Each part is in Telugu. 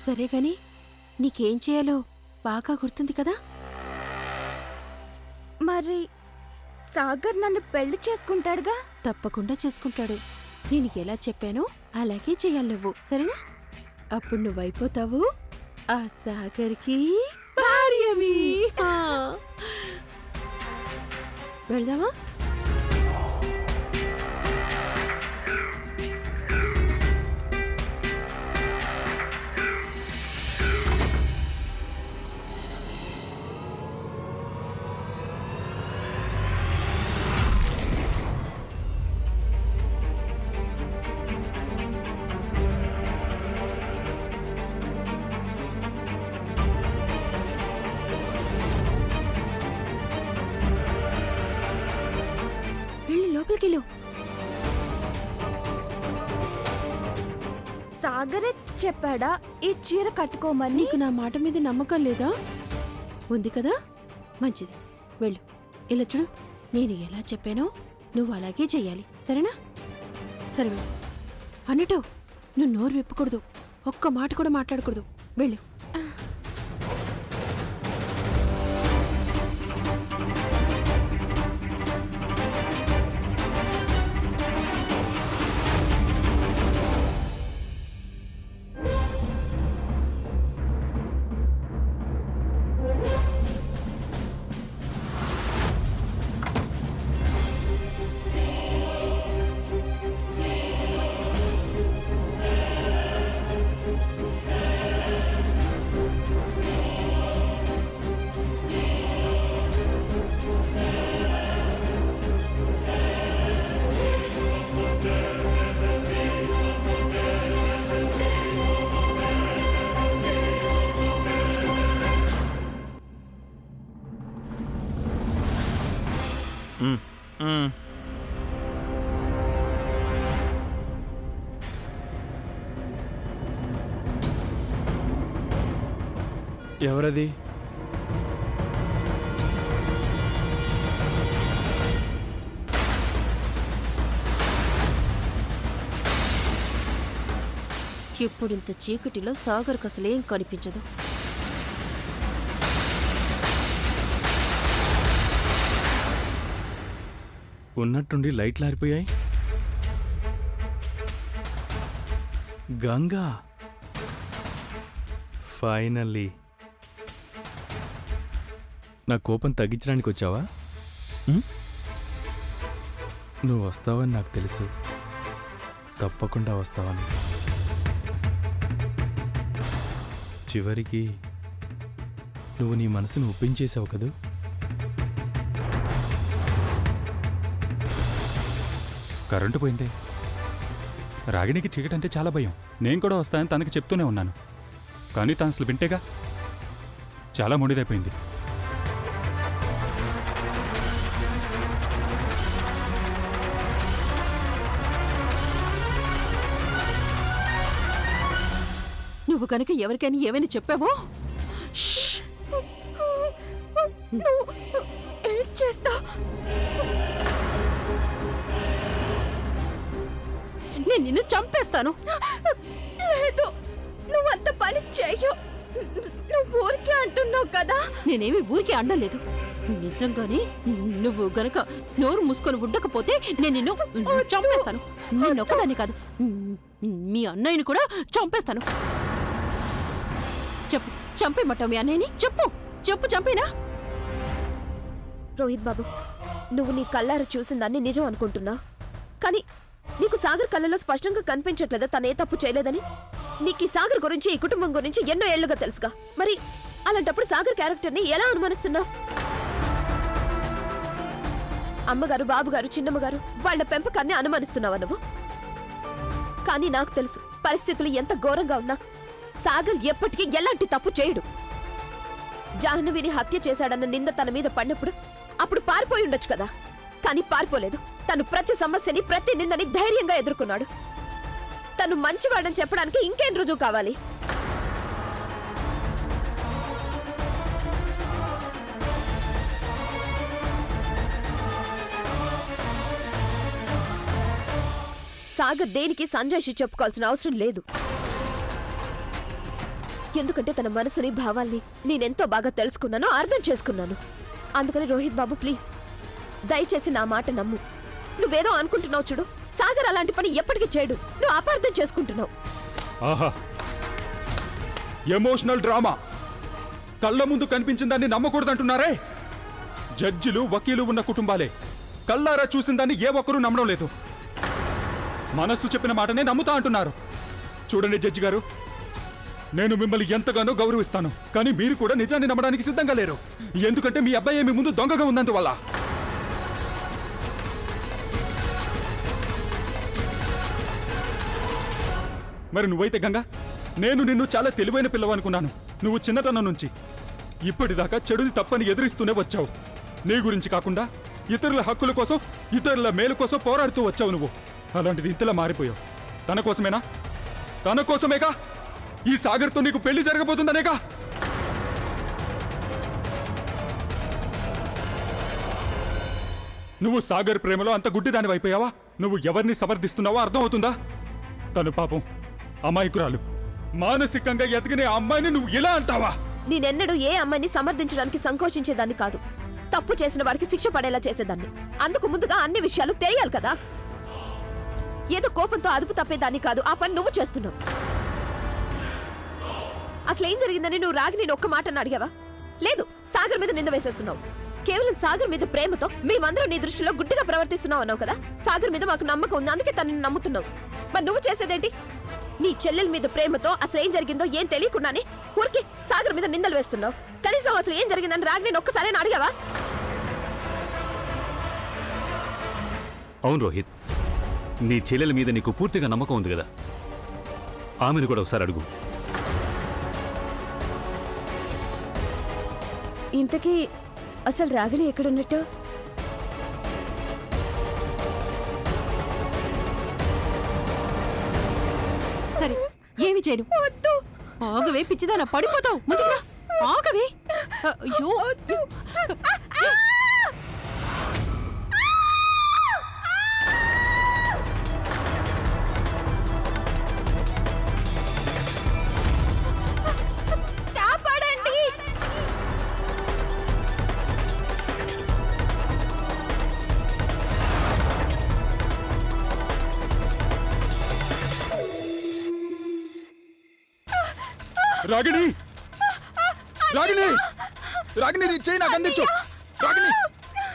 సరే గాని నీకేం చేయాలో బాగా గుర్తుంది కదా? మరి సాగర్ నన్ను పెళ్లి చేసుకుంటాడుగా? తప్పకుండా చేసుకుంటాడు. నేను ఎలా చెప్పానో అలాగే చెయ్యాలి నువ్వు, సరేనా? అప్పుడు నువ్వైపోతావు ఆ సాగర్కి భార్యవి. వెళ్దామా? లోపలికెళ్ళు. సాగరే చెప్పాడా ఈ చీర కట్టుకోమని? నీకు నా మాట మీద నమ్మకం లేదా? ఉంది కదా, మంచిది. వెళ్ళు. ఇలా చూడు, నేను ఎలా చెప్పానో నువ్వు అలాగే చెయ్యాలి, సరేనా? సరే వెళ్ళు. అన్నట్టు నువ్వు నోరు విప్పకూడదు, ఒక్క మాట కూడా మాట్లాడకూడదు. వెళ్ళు. ఎవరది? ఇప్పుడింత చీకటిలో సాగర్కు అసలేం కనిపించదు. ఉన్నట్టుండి లైట్లు ఆరిపోయాయి. గంగా, ఫైనల్లీ నా కోపం తగ్గించడానికి వచ్చావా? నువ్వు వస్తావని నాకు తెలుసు, తప్పకుండా వస్తావని. చివరికి నువ్వు నీ మనసును ఒప్పించేశావు కదూ. కరెంటు పోయిందే. రాగిణికి చీకటంటే చాలా భయం. నేను కూడా వస్తానని తనకి చెప్తూనే ఉన్నాను, కానీ తను అసలు వింటేగా. చాలా మొండిదైపోయింది. నువ్వు కనుక ఎవరికైనా ఏమైనా చెప్పావో ఏం చేస్తా? నేను నిన్ను చంపేస్తాను. లేదు, నువ్వంత పని చెయ్యు. నువ్వు ఊరికే అంటున్నావు కదా. నేనేమి ఊరికే అండలేదు. నిజంగానే నువ్వు గనక నోరు మూసుకొని ఉండకపోతే నేను నిన్ను చంపేస్తాను. నేనొక్కదాన్ని కాదు, మీ అన్నయ్యని కూడా చంపేస్తాను. చెప్పు, చంపేమంటావు మీ అన్నయ్యని? చెప్పు చెప్పు, చంపేనా? రోహిత్ బాబు, నువ్వు నీ కళ్ళారా చూసిందాన్ని నిజం అనుకుంటున్నా, కానీ నీకు సాగర్ కళ్ళలో స్పష్టంగా కనిపించట్లేదా తనే తప్పు చేయలేదని? నీకు ఈ సాగర్ గురించి, ఈ కుటుంబం గురించి ఎన్నో ఏళ్లుగా తెలుసుగా. మరి అలాంటప్పుడు సాగర్ క్యారెక్టర్ని ఎలా అనుమానిస్తున్నావు? అమ్మగారు, బాబుగారు, చిన్నమ్మగారు వాళ్ళ పెంపకాన్ని అనుమానిస్తున్నావా నువ్వు? కానీ నాకు తెలుసు, పరిస్థితులు ఎంత ఘోరంగా ఉన్నా సాగర్ ఎప్పటికీ ఎలాంటి తప్పు చేయడు. జాహ్నవిని హత్య చేశాడన్న నింద తన మీద పడినప్పుడు అప్పుడు పారిపోయి ఉండొచ్చు కదా, కానీ పారిపోలేదు. తను ప్రతి సమస్యని, ప్రతి నిందని ధైర్యంగా ఎదుర్కొన్నాడు. తను మంచివాడని చెప్పడానికి ఇంకేం రుజువు కావాలి? సాగర్ దేనికి సంజయ్షి చెప్పుకోవాల్సిన అవసరం లేదు. ఎందుకంటే తన మనసుని భావాల్ని నేనెంతో బాగా తెలుసుకున్నాను, అర్థం చేసుకున్నాను. అందుకని రోహిత్ బాబు ప్లీజ్ దయచేసి నా మాట నమ్ము. నువ్వేదో అనుకుంటున్నావు చూడు, సాగర్ అలాంటి పని ఎప్పటికీ చేయడు. నువ్వు అపార్థం చేసుకుంటున్నావు. ఆహా, ఎమోషనల్ డ్రామా. కళ్ళ ముందు కనిపించిన దాన్ని నమ్మకూడదంటున్నారే. జడ్జిలు వకీలు ఉన్న కుటుంబాలే కళ్ళారా చూసిన దాన్ని ఏ ఒక్కరూ నమ్మడం లేదు. మనస్సు చెప్పిన మాటనే నమ్ముతా అంటున్నారు. చూడండి జడ్జి గారు, నేను మిమ్మల్ని ఎంతగానో గౌరవిస్తాను, కానీ మీరు కూడా నిజాన్ని నమ్మడానికి సిద్ధంగా లేరు. ఎందుకంటే మీ అబ్బాయి మీ ముందు దొంగగా ఉన్నందువల్ల. మరి నువ్వైతే గంగా, నేను నిన్ను చాలా తెలివైన పిల్లవనుకున్నాను. నువ్వు చిన్నతనం నుంచి ఇప్పటిదాకా చెడుని తప్పని ఎదురిస్తూనే వచ్చావు. నీ గురించి కాకుండా ఇతరుల హక్కుల కోసం, ఇతరుల మేలు కోసం పోరాడుతూ వచ్చావు నువ్వు. అలాంటిది ఇంతలా మారిపోయావు. తన కోసమేనా? తన కోసమేగా ఈ సాగర్తో నీకు పెళ్లి జరగబోతుందనేగా? నువ్వు సాగర్ ప్రేమలో అంత గుడ్డిదాని అయిపోయావా? నువ్వు ఎవరిని సమర్థిస్తున్నావో అర్థమవుతుందా? తను పాపం అమాయకురాలు, మానసికంగా ఎదిగిన ఆ అమ్మాయిని నువ్వు ఇలా అంటావా? నేనెన్నడూ ఏ అమ్మాయిని సమర్థించడానికి సంకోచించేదాన్ని కాదు. తప్పు చేసిన వాడికి శిక్ష పడేలా చేసేదాన్ని. అందుకు ముందుగా అన్ని విషయాలు తెలియాలి కదా. ఏదో కోపంతో అదుపు తప్పేదాన్ని కాదు. ఆ పని నువ్వు చేస్తున్నావు. అసలు ఏం జరిగిందని నువ్వు రాగిని ఒక్క మాట అడిగావా? లేదు, సాగర్ మీద నింద వేసేస్తున్నావు. కేవలం సాగర్ మీద ప్రేమతో మేమందరం నీ దృష్టిలో గుడ్డిగా ప్రవర్తిస్తున్నావు అన్నావు కదా. సాగర్ మీద మాకు నమ్మకం ఉంది, అందుకే తనని నమ్ముతున్నావు. మరి నువ్వు చేసేదేంటి? నీ చెల్లెల మీద ప్రేమతో అసలు ఏం జరిగిందో ఏం తెలియకుండానే ఊరికి సాగర్ మీద నిందలు వేస్తున్నావు. కనీసం అసలు ఏం జరిగిందని రాగిని ఒక్కసారి అడిగావా? అవును రోహిత్, నీ చెల్లెల మీద నీకు పూర్తిగా నమ్మకం ఉంది కదా, ఆమెను కూడా ఒకసారి అడుగు. ఇంతకీ అసలు రాగిణి ఎక్కడున్నట్టు? సరే, ఏమి చేయను. ఆగవే పిచ్చిదానా, పడిపోతావు. ముందుకు రా. ఆగవే. అయ్యో. రాగిణి, రాగిణి, రాగిణి, నీ చేయి నాకు అందించు. రాగిణి,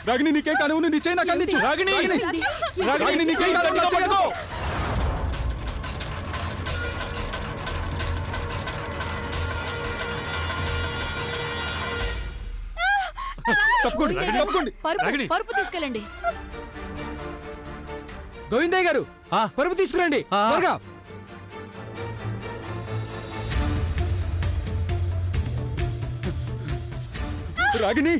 రాగిణి, నీకేం కాను, నీ చేయి నాకు అందించు. రాగిణి, రాగిణి, నీకేం కాదు. తప్పుకోండి, తప్పుకోండి. పరుపు తీసుకెళ్ళండి. గోవిందయ్య గారు, పరుపు తీసుకురండి త్వరగా. రాగిణి,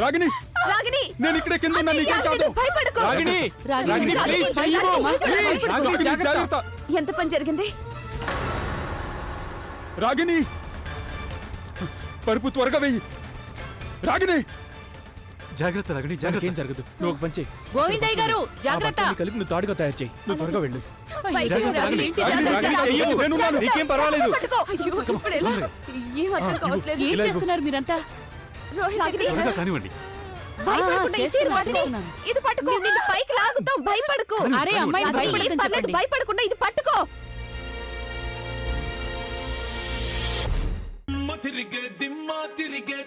రాగిణి, రాగిని, నేను ఇక్కడే కింద ఉన్నా, నీకేం కాదు. భయపడకు. రాగిణి, రాగిణి, ప్లీజ్ చెయ్యకు. ప్లీజ్, రాగిణి, జాగ్రత్త. ఎంత పని జరిగింది? రాగిణి, పరుపు త్వరగా వెయ్యి. రాగిణి, జాగ్రత్త రాగిణి, జాగ్రత్త. ఏం జరగదు, నువ్వు ఒక పని చెయ్యి. గోవిందయ్య గారు, ఆ జాగ్రత్త. బట్టల్ని కలిపి నువ్వు తాడుగా తయారు చేయి. నువ్వు త్వరగా వెళ్ళు. జాగ్రత్త, రాగిణి. రాగిణి, రాగిణి, చెయ్యకు. నేనున్నాను, నీకేం పర్వాలేదు. పట్టుకో. అయ్యో, ఇప్పుడు ఎలా? ఏం అర్థం కావట్లేదు. ఏం చేస్తున్నారు మీరంతా? రాగిని, త్వరగా కానివ్వండి. భయపడకుండా ఈ చీర పట్టుకో. చేస్తున్నాను. ఇది పట్టుకో. నిన్ను పైకి లాగుతాం. భయపడకు. అరే అమ్మాయి, అది ఏం భయపడదని పర్లేదు, చెప్పండి. భయపడకుండా ఇది పట్టుకో. తిరిగే దిమ్మ తిరిగే